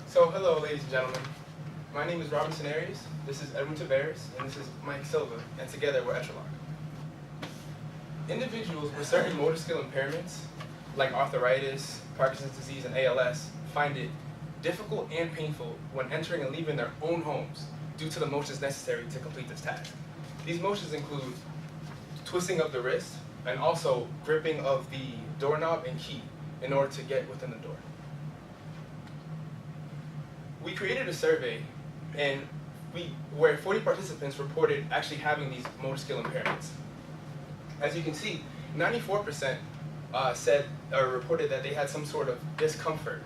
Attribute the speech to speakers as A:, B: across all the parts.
A: So hello, ladies and gentlemen. My name is Robinson Aries, this is Edwin Tavares, and this is Mike Silva, and together we're ETRALock. Individuals with certain motor skill impairments, like arthritis, Parkinson's disease, and ALS, find it difficult and painful when entering and leaving their own homes due to the motions necessary to complete this task. These motions include twisting of the wrist and also gripping of the doorknob and key in order to get within the door. We created a survey where 40 participants reported actually having these motor skill impairments. As you can see, 94% said or reported that they had some sort of discomfort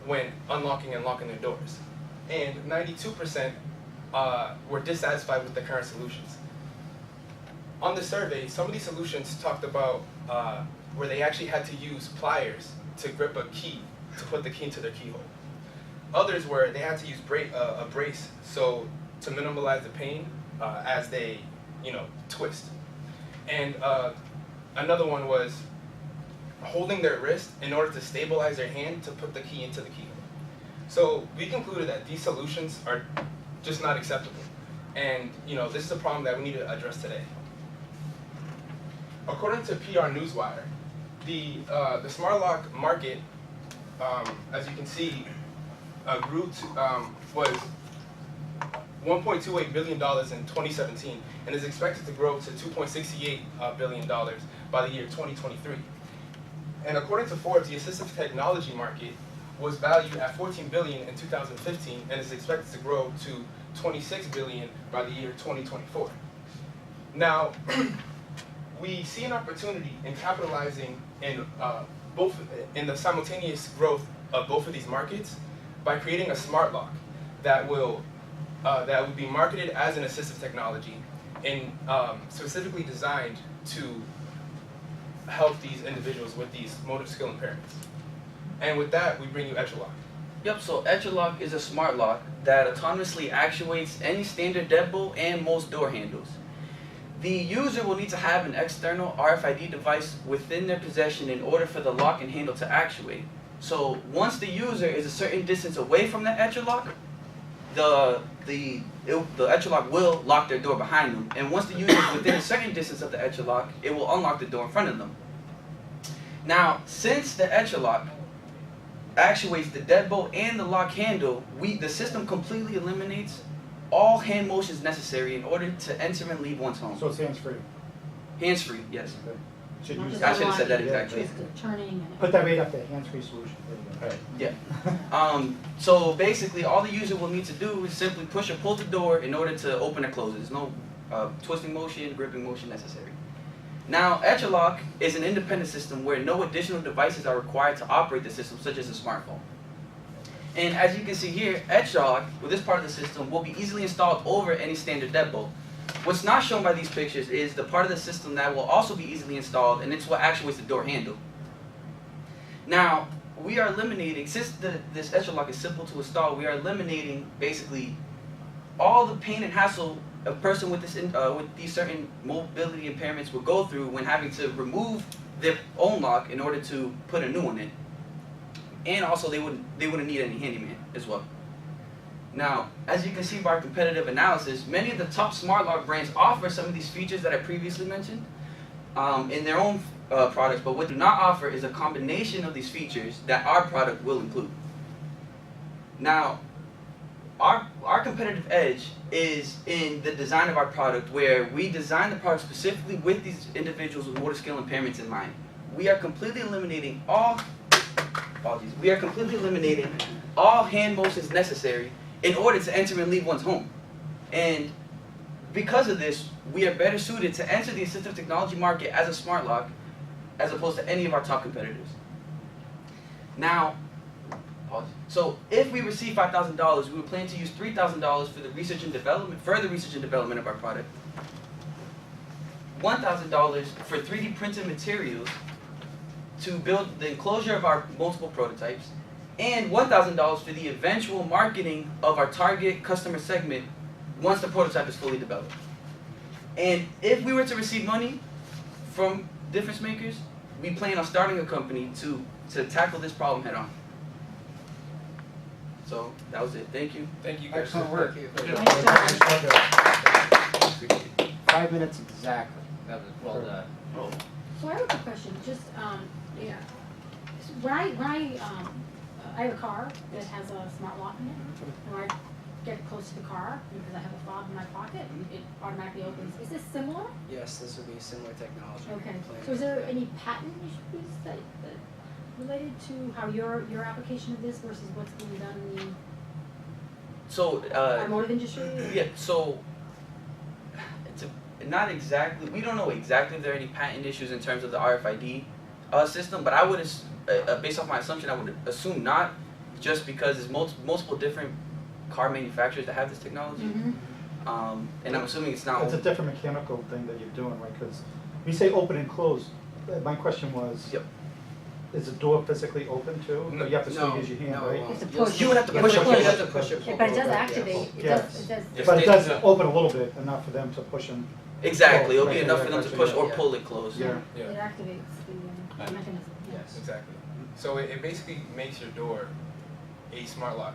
A: when unlocking and locking their doors. And 92% were dissatisfied with the current solutions. On the survey, some of these solutions talked about where they actually had to use pliers to grip a key to put the key into their keyhole. Others were they had to use a brace to minimize the pain as they twist. And another one was holding their wrist in order to stabilize their hand to put the key into the keyhole. So we concluded that these solutions are just not acceptable. And this is a problem that we need to address today. According to PR Newswire, the SmartLock market, as you can see, grew to, was $1.28 billion in 2017 and is expected to grow to $2.68 billion by the year 2023. And according to Forbes, the assistive technology market was valued at $14 billion in 2015 and is expected to grow to $26 billion by the year 2024. Now, we see an opportunity in capitalizing in the simultaneous growth of both of these markets by creating a smart lock that would be marketed as an assistive technology and specifically designed to help these individuals with these motor skill impairments. And with that, we bring you ETRALock.
B: Yep, so ETRALock is a smart lock that autonomously actuates any standard deadbolt and most door handles. The user will need to have an external RFID device within their possession in order for the lock and handle to actuate. So once the user is a certain distance away from the ETRALock, the ETRALock will lock their door behind them. And once the user is within a certain distance of the ETRALock, it will unlock the door in front of them. Now, since the ETRALock actuates the deadbolt and the lock handle, the system completely eliminates all hand motions necessary in order to enter and leave one's home.
C: So it's hands-free?
B: Hands-free, yes.
C: Okay. Should use
B: I
C: that.
B: should have said that exactly.
D: Just turning and
C: Put that right up there, hands-free solution. There you go.
B: Yeah. So basically, all the user will need to do is simply push or pull the door in order to open or close it. There's no twisting motion, gripping motion necessary. Now, ETRALock is an independent system where no additional devices are required to operate the system, such as a smartphone. And as you can see here, ETRALock, with this part of the system, will be easily installed over any standard deadbolt. What's not shown by these pictures is the part of the system that will also be easily installed, and it's what actuates the door handle. Now, we are eliminating, since this ETRALock is simple to install, we are eliminating basically all the pain and hassle a person with these certain mobility impairments will go through when having to remove their own lock in order to put a new one in. And also they wouldn't need any handyman as well. Now, as you can see by our competitive analysis, many of the top smart lock brands offer some of these features that I previously mentioned in their own products, but what they do not offer is a combination of these features that our product will include. Now, our competitive edge is in the design of our product, where we design the product specifically with these individuals with motor skill impairments in mind. We are completely eliminating all hand motions necessary in order to enter and leave one's home. And because of this, we are better suited to enter the assistive technology market as a smart lock as opposed to any of our top competitors. Now, so if we receive $5,000, we would plan to use $3,000 for the research and development, further research and development of our product, $1,000 for 3D printed materials to build the enclosure of our multiple prototypes, and $1,000 for the eventual marketing of our target customer segment once the prototype is fully developed. And if we were to receive money from difference makers, we plan on starting a company to tackle this problem head on. So that was it. Thank you.
A: Thank you guys.
C: Excellent work.
D: Nice job.
C: 5 minutes exactly.
E: That was well done.
B: Oh.
D: So I have a quick question, just, yeah. So when I have a car that has a smart lock in it, and when I get close to the car, because I have a fob in my pocket, it automatically opens. Is this similar?
F: Yes, this would be similar technology.
D: Okay, so is there any patent issues that related to how your application of this versus what's being done in the
B: So
D: automotive industry?
B: yeah. So not exactly. We don't know exactly if there are any patent issues in terms of the RFID system, but I would, based off my assumption, I would assume not, just because there's multiple different car manufacturers that have this technology,
D: Mm-hmm.
B: and I'm assuming it's not.
C: It's a different mechanical thing that you're doing, right? Because we say open and close. My question was,
B: Yep.
C: is the door physically open too?
A: No.
C: Or you have to still
F: No,
C: use your hand,
F: no,
C: right?
F: it won't.
D: It's a push.
B: You would have to
D: You
B: push it.
F: You have to push it.
D: Yeah, but it does activate, it
C: Yes.
D: does, it does.
A: Yes.
C: But it does
A: Yeah.
C: open a little bit, enough for them to push them.
B: Exactly. It'll be
C: Right,
B: enough
C: right,
B: for them to
C: right,
B: push
C: yeah.
B: or pull it closed.
C: Yeah.
A: Yeah.
D: It activates the mechanism, yes.
F: Yes.
A: Exactly. So it basically makes your door a smart lock.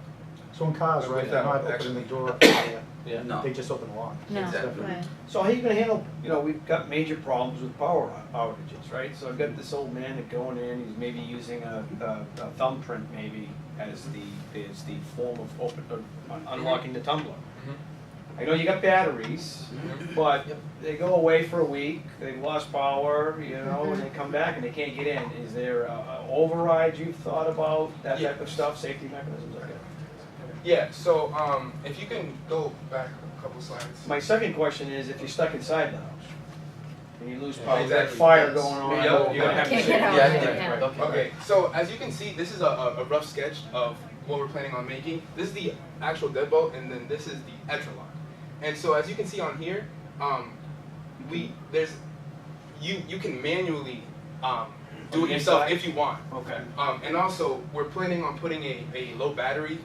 C: So in cars, right, they're
A: Without
C: not
A: actually-
C: opening the door,
E: Yeah.
B: No.
C: they just open the lock.
D: No,
B: Exactly.
D: right.
G: So how are you gonna handle, we've got major problems with power outages, right? So I've got this old man that going in, he's maybe using a thumbprint maybe as the form of unlocking the tumbler. I know you got batteries, but they go away for a week, they lost power, and they come back and they can't get in. Is there a override you've thought about, that type of stuff, safety mechanisms like that?
A: Yeah, so if you can go back a couple slides.
G: My second question is, if you're stuck inside the house, and you lose power,
A: Exactly.
G: that fire going on,
A: Yeah,
G: you're
A: yeah.
G: gonna have to
D: Can't
G: say-
D: get out.
B: Yeah. I
D: Right,
B: think-
D: yeah.
B: Okay.
A: Okay, so as you can see, this is a rough sketch of what we're planning on making. This is the actual deadbolt, and then this is the ETRALock. And so as you can see on here, you can manually do it yourself
G: Inside?
A: if you want.
G: Okay.
A: And also, we're planning on putting a low battery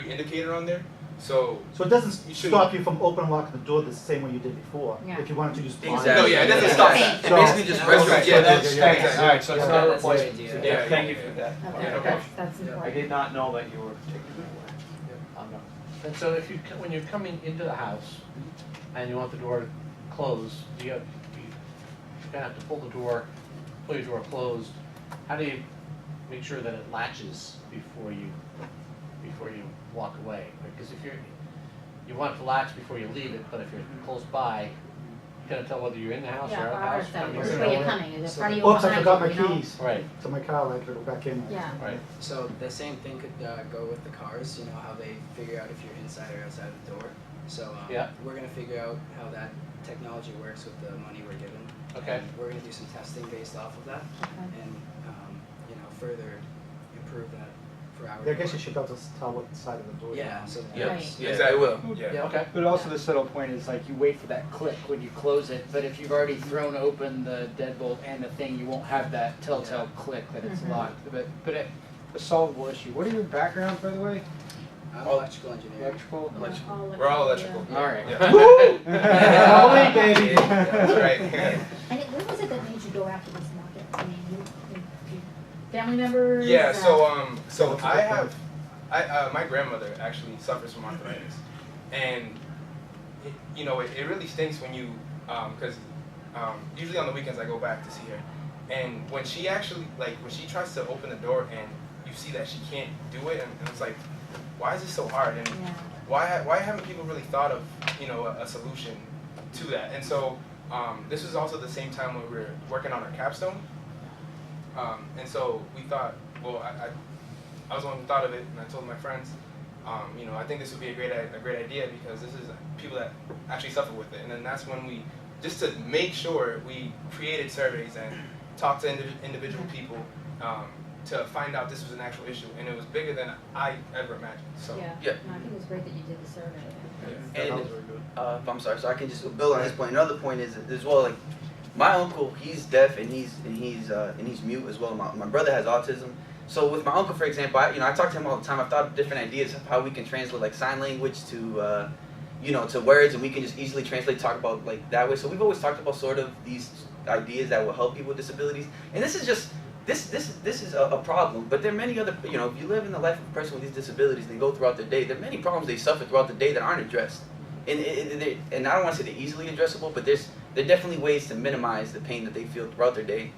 A: indicator on there. So
C: So it doesn't
A: You shouldn't-
C: stop you from opening and locking the door the same way you did before,
D: Yeah.
C: if you wanted to use blind.
B: Exactly.
A: No, yeah, it doesn't
B: Yeah.
A: stop
D: Okay.
A: that.
B: It basically just
C: Okay.
B: rests
A: Okay,
B: right
A: yeah,
B: there.
A: that's-
G: Thanks. All right, so it's not a
F: That's a good
G: replacement.
F: idea.
A: Yeah.
G: Thank you for that.
D: Okay,
A: no
D: that's
G: I
D: important.
G: did not know that you were taking that away.
E: And so if when you're coming into the house and you want the door closed, you're gonna have to pull your door closed. How do you make sure that it latches before you walk away? Because if you want it to latch before you leave it, but if you're close by, you gotta tell whether you're in the house or
D: Yeah,
E: out of the
D: or
E: house.
D: is that,
E: coming
D: which
E: in.
D: way you're coming, is it front of you or
C: Oops, I
D: behind
C: forgot my
D: you, you know?
C: keys
E: Right,
C: to my car, I gotta go back in.
D: Yeah.
E: right.
F: So the same thing could go with the cars, how they figure out if you're inside or outside of the door. So
E: Yeah.
F: we're gonna figure out how that technology works with the money we're given.
E: Okay.
F: And we're gonna do some testing based off of that
D: Okay.
F: and, further improve that for our.
C: I guess you should be able to tell what side of the door you're
F: Yeah,
C: on.
F: so.
B: Yeah.
D: Right.
B: Yeah, exactly. Will.
A: Yeah.
E: Okay.
H: But also the subtle point is like you wait for that click when you close it, but if you've already thrown open the deadbolt and the thing, you won't have that telltale click that it's
D: Mhm.
H: locked. But a solvable issue. What are your backgrounds, by the way?
F: I'm electrical engineer.
H: Electrical?
B: Electrical.
A: We're all electrical.
H: All right.
A: Yeah.
C: Holy baby!
A: Yeah, that's right.
D: And when was it that made you go after this market? I mean, you family members?
A: Yeah, so my grandmother actually suffers from arthritis, and it really stinks when you because usually on the weekends I go back to see her, and when she actually when she tries to open the door and you see that she can't do it, and it's like, why is this so hard, and
D: Yeah.
A: why haven't people really thought of a solution to that? And so this was also the same time when we were working on our capstone. And so we thought, well, I was the one who thought of it, and I told my friends, I think this would be a great idea because this is people that actually suffer with it. And then that's when we, just to make sure, we created surveys and talked to individual people to find out this was an actual issue, and it was bigger than I ever imagined. So
D: Yeah.
B: Yeah.
D: No, I think it was great that you did the survey.
B: And I'm sorry, so I can just build on his point. Another point is as well, like my uncle, he's deaf and he's mute as well. My brother has autism. So with my uncle, for example, I talk to him all the time. I've thought of different ideas of how we can translate like sign language to to words, and we can just easily talk about like that way. So we've always talked about sort of these ideas that will help people with disabilities. And this is just this is a problem, but there are many other, you know, if you live in the life of a person with these disabilities, they go throughout their day, there are many problems they suffer throughout the day that aren't addressed. And I don't want to say they're easily addressable, but there are definitely ways to minimize the pain that they feel throughout their day,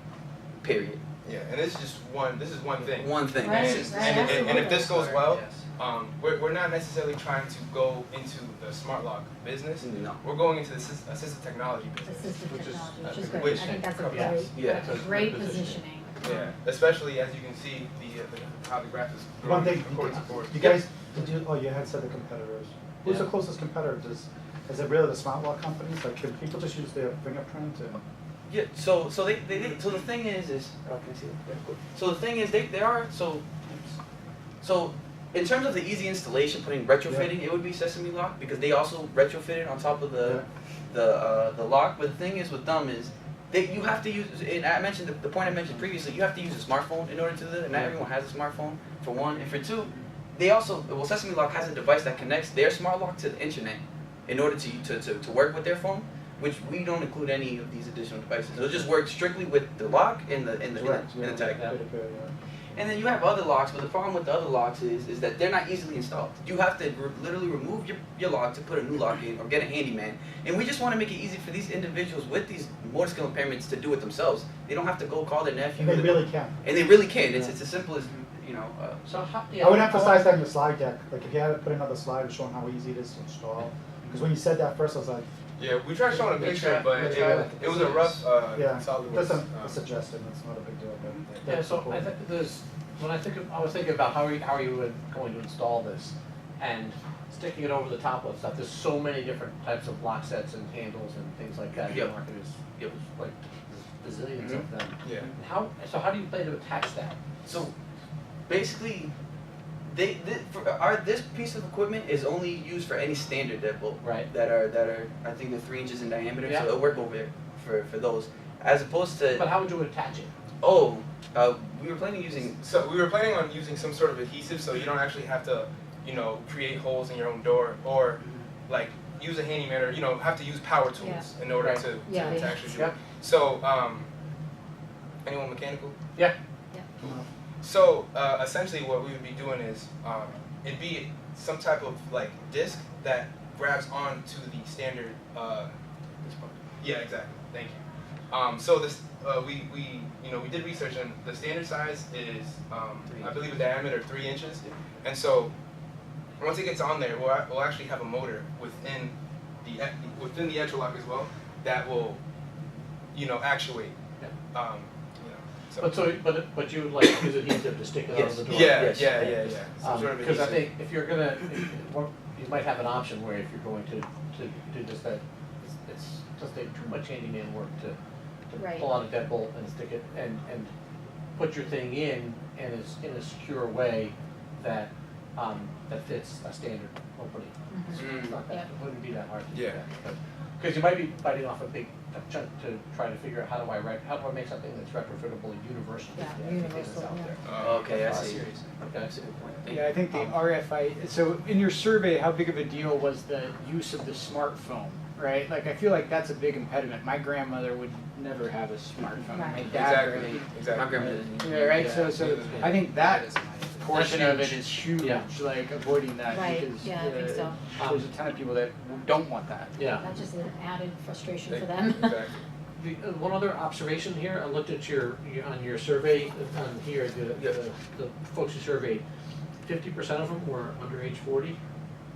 B: period.
A: Yeah, and this is one thing.
B: One thing.
D: Right.
A: And if this goes well,
F: Yes.
A: we're not necessarily trying to go into the smart lock business.
B: No.
A: We're going into the assistive technology business.
D: Assistive
E: Which is-
D: technology, which is
E: which-
D: great. I think that's a
E: yes.
D: great,
B: Yeah.
E: So it's
D: great
E: good
D: positioning.
A: Yeah, especially as you can see how the graph is
C: One
A: growing
C: thing,
A: according to board.
C: you guys, you had said the competitors. Who's the
E: Yeah.
C: closest competitor? Is it really the smart lock companies? Like, can people just use their fingerprint and?
B: Yeah, so the thing is oh, can I see that? Yeah, cool. So the thing is so in terms of the easy installation, putting retrofitting, it would be Sesame Lock because they also retrofitted on top of the lock. But the thing is with them is you have to use, and I mentioned the point I mentioned previously, you have to use a smartphone in order to do that, and not everyone has a smartphone, for one, and for two, they also, Sesame Lock has a device that connects their smart lock to the internet in order to work with their phone, which we don't include any of these additional devices. It'll just work strictly with the lock and the tag. And then you have other locks, but the problem with the other locks is that they're not easily installed. You have to literally remove your lock to put a new lock in or get a handyman. And we just want to make it easy for these individuals with these motor skill impairments to do it themselves. They don't have to go call their nephew.
C: And they really can.
B: And they really can. It's as simple as, you know.
E: So how,
C: I would emphasize that in the slide deck, like if you had to put another slide showing how easy it is to install. Because when you said that first, I was like,
A: Yeah, we tried showing a picture, but it was a rough
C: yeah,
A: solid
C: that's
A: waste.
C: a suggestion, it's not a big deal, but.
E: Yeah,
C: that's
E: so
C: cool.
E: I think I was thinking about how are you going to install this, and sticking it over the top of stuff. There's so many different types of lock sets and handles and things like that.
B: Yep.
E: The market is
B: Yep.
E: like bazillions of them.
A: Yeah.
E: And how do you plan to attach that?
B: So basically, this piece of equipment is only used for any standard deadbolt.
E: Right.
B: That are I think they're 3 inches in diameter,
E: Yeah.
B: so it'll work over there for those. As opposed to
E: But how would you attach it?
B: we were planning using
A: So we were planning on using some sort of adhesive, so you don't actually have to, create holes in your own door or like use a handyman or have to use power tools in order
E: Right.
A: to actually do it.
E: Yep.
A: So anyone mechanical?
E: Yeah.
A: So essentially, what we would be doing is it'd be some type of like disc that grabs onto the standard. Yeah, exactly. Thank you. So this we did research and the standard size is I believe a diameter of 3 inches, and so once it gets on there, we'll actually have a motor within the ETRALock as well that will actuate.
E: But you would like to use adhesive to stick it on the door.
A: Yeah. Some sort of
E: Because I
A: adhesive.
E: think if you're gonna, you might have an option where if you're going to do this, that it's just take too much handyman work to
D: Right.
E: pull out a deadbolt and stick it and put your thing in and it's in a secure way that that fits a standard opening.
D: Mhm.
E: It's not that, it wouldn't be that hard to do
A: Yeah.
E: that. Because you might be biting off a big chunk to try to figure out how do I make something that's retrofittable universally.
D: Yeah,
E: to everything that's
D: universal,
E: out
D: yeah.
E: there.
B: okay, I see.
E: Okay.
B: That's a good point. Thank
H: Yeah, I think the RFI, so in your survey, how big of a deal was the use of the smartphone, right? Like, I feel like that's a big impediment. My grandmother would never have a smartphone. My
D: Right.
H: dad
A: Exactly.
H: really.
A: Exactly.
B: My grandmother doesn't.
H: Yeah, right, so I think that
F: is my
H: portion of it
E: huge.
H: is huge,
E: Yeah.
H: like avoiding that,
D: Right,
H: because
D: yeah, I think so.
H: there's a ton of people that don't want that.
E: Yeah.
D: That's just an added frustration for them.
A: Exactly.
E: One other observation here, I looked at on your survey, on here, the folks you surveyed, 50% of them were under age 40.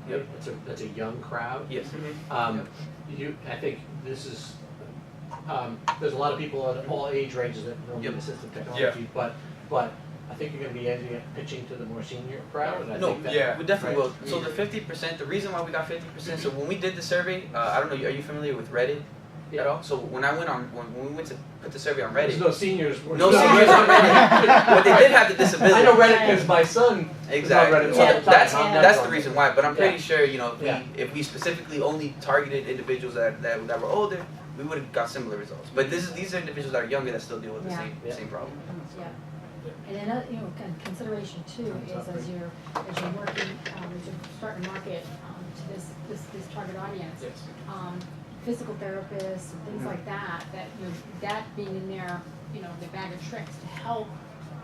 B: Yep.
E: That's a young crowd.
B: Yes.
E: I think this is, there's a lot of people at all age ranges that know
B: Yep.
E: assistive technology, but I think you're gonna be ending up pitching to the more senior crowd, and I
B: No,
E: think that.
A: yeah.
B: we definitely
E: right.
B: will. So the 50%, the reason why we got 50%, so when we did the survey, I don't know, are you familiar with Reddit at all? So when we went to put the survey on
E: There's
B: Reddit,
E: no seniors.
B: no seniors on Reddit, but they did have the disability.
E: I know Reddit because my son
B: Exactly.
E: is on Reddit
B: So
E: all the time.
B: that's
E: I'm
B: that's
E: not
B: the
E: on
B: reason
E: it.
B: why. But I'm pretty
E: Yeah.
B: sure,
E: Yeah.
B: if we specifically only targeted individuals that were older, we would have got similar results. But these are individuals that are younger that still deal with the
D: Yeah.
B: same problem.
D: Yeah. And another, consideration too is as you're working, as you're starting to market to this target audience,
A: Yes.
D: physical therapists and things like that, that being in their, their bag of tricks to help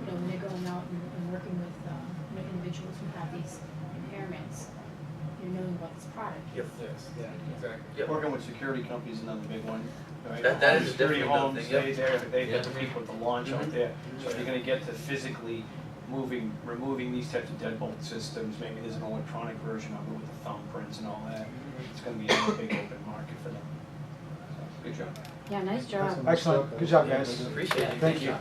D: you know, when they're going out and working with, you know, individuals who have these impairments, you know, knowing about this product.
B: Yep.
A: Yes,
F: Yeah.
A: exactly.
B: Yep.
G: Working with security companies is another big one. Right?
B: That is
G: Security
B: definitely another
G: homes,
B: thing, yep.
G: they have the people with the launch out
B: Mhm.
G: there. So if you're gonna get to physically removing these types of deadbolt systems, maybe there's an electronic version of it with the thumbprints and all that. It's gonna be a big open market for them. So, good job.
D: Yeah, nice job.
C: Excellent.
H: Excellent, good job, guys.
B: Appreciate it.
H: Thank you.